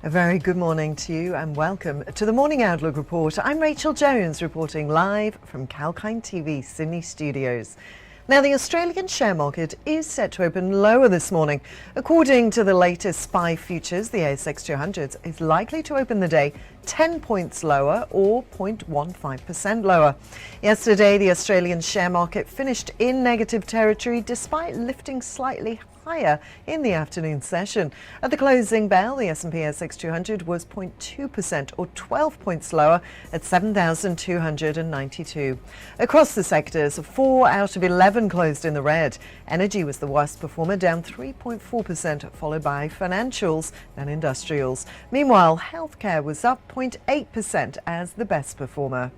A very good morning to you and welcome to the Morning Outlook Report. I'm Rachel Jones reporting live from Kalkine TV Sydney studios. Now, the Australian share market is set to open lower this morning. According to the latest SPI futures, the ASX 200 is likely to open the day 10 points lower or 0.15% lower. Yesterday, the Australian share market finished in negative territory despite lifting slightly higher in the afternoon session. At the closing bell, the S&P ASX 200 was 0.2% or 12 points lower at 7,292. Across the sectors, 4 out of 11 closed in the red. Energy was the worst performer, down 3.4%, followed by financials and industrials. Meanwhile, healthcare was up 0.8% as the best performer.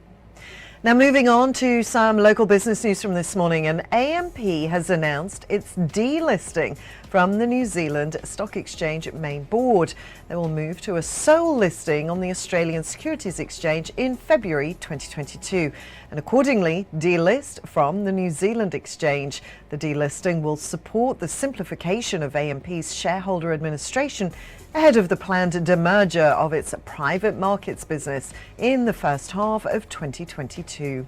Now, moving on to some local business news from this morning, and AMP has announced its delisting from the New Zealand Stock Exchange main board. They will move to a sole listing on the Australian Securities Exchange in February 2022 and accordingly delist from the New Zealand Exchange. The delisting will support the simplification of AMP's shareholder administration ahead of the planned demerger of its private markets business in the first half of 2022.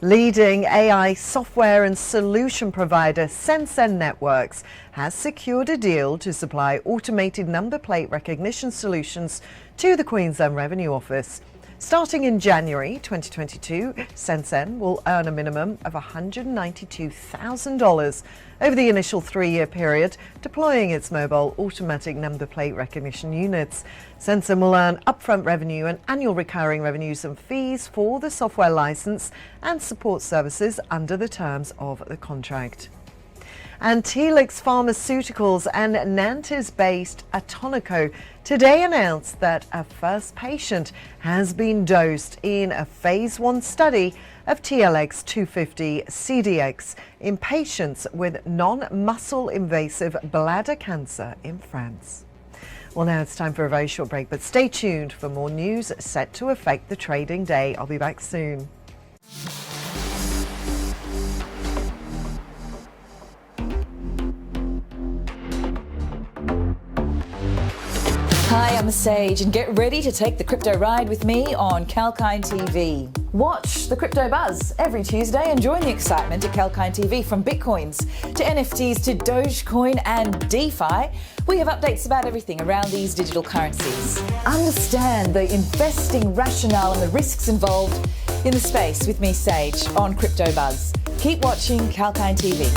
Leading AI software and solution provider SenSen Networks has secured a deal to supply automated number plate recognition solutions to the Queensland Revenue Office. Starting in January 2022, SenSen will earn a minimum of $192,000 over the initial 3-year period, deploying its mobile automatic number plate recognition units. SenSen will earn upfront revenue and annual recurring revenues and fees for the software license and support services under the terms of the contract. And Telix Pharmaceuticals and Nantes-based Atomico today announced that a first patient has been dosed in a phase 1 study of TLX 250 CDX in patients with non-muscle invasive bladder cancer in France. Well, now it's time for a very short break, but stay tuned for more news set to affect the trading day. I'll be back soon. Hi, I'm Sage, and get ready to take the crypto ride with me on Kalkine TV. Watch the crypto buzz every Tuesday and join the excitement at Kalkine TV. From Bitcoins to NFTs to Dogecoin and DeFi, we have updates about everything around these digital currencies. Understand the investing rationale and the risks involved in the space with me, Sage, on Crypto Buzz. Keep watching Kalkine TV.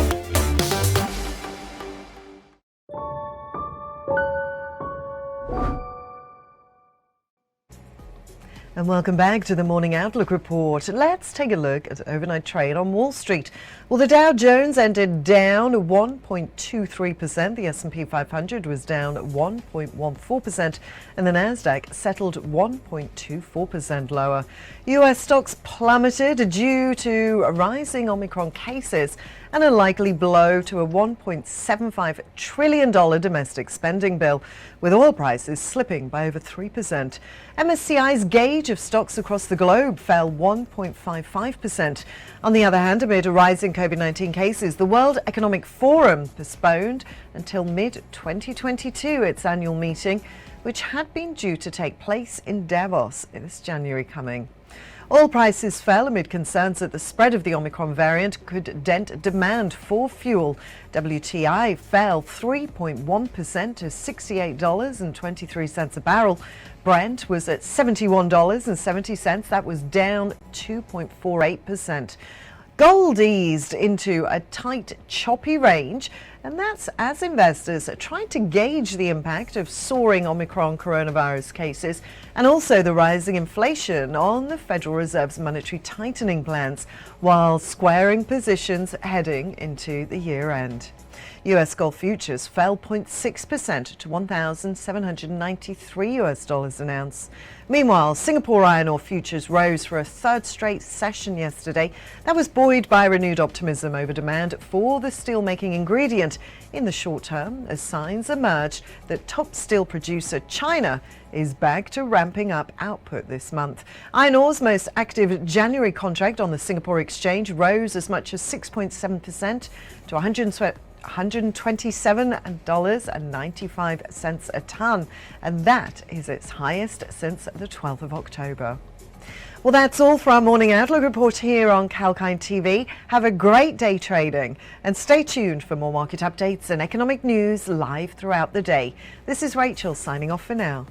And welcome back to the Morning Outlook Report. Let's take a look at overnight trade on Wall Street. Well, the Dow Jones ended down 1.23%. The S&P 500 was down 1.14%. And the Nasdaq settled 1.24% lower. US stocks plummeted due to rising Omicron cases and a likely blow to a $1.75 trillion domestic spending bill, with oil prices slipping by over 3%. MSCI's gauge of stocks across the globe fell 1.55%. On the other hand, amid rising COVID-19 cases, the World Economic Forum postponed until mid-2022 its annual meeting, which had been due to take place in Davos this January coming. Oil prices fell amid concerns that the spread of the Omicron variant could dent demand for fuel. WTI fell 3.1% to $68.23 a barrel. Brent was at $71.70. That was down 2.48%. Gold eased into a tight, choppy range, and that's as investors are trying to gauge the impact of soaring Omicron coronavirus cases and also the rising inflation on the Federal Reserve's monetary tightening plans, while squaring positions heading into the year end. US gold futures fell 0.6% to $1,793 an ounce. Meanwhile, Singapore iron ore futures rose for a third straight session yesterday. That was buoyed by renewed optimism over demand for the steelmaking ingredient in the short term, as signs emerged that top steel producer China is back to ramping up output this month. Iron ore's most active January contract on the Singapore exchange rose as much as 6.7% to $127.95 a tonne, and that is its highest since the 12th of October. Well, that's all for our Morning Outlook report here on Kalkine TV. Have a great day trading and stay tuned for more market updates and economic news live throughout the day. This is Rachel signing off for now.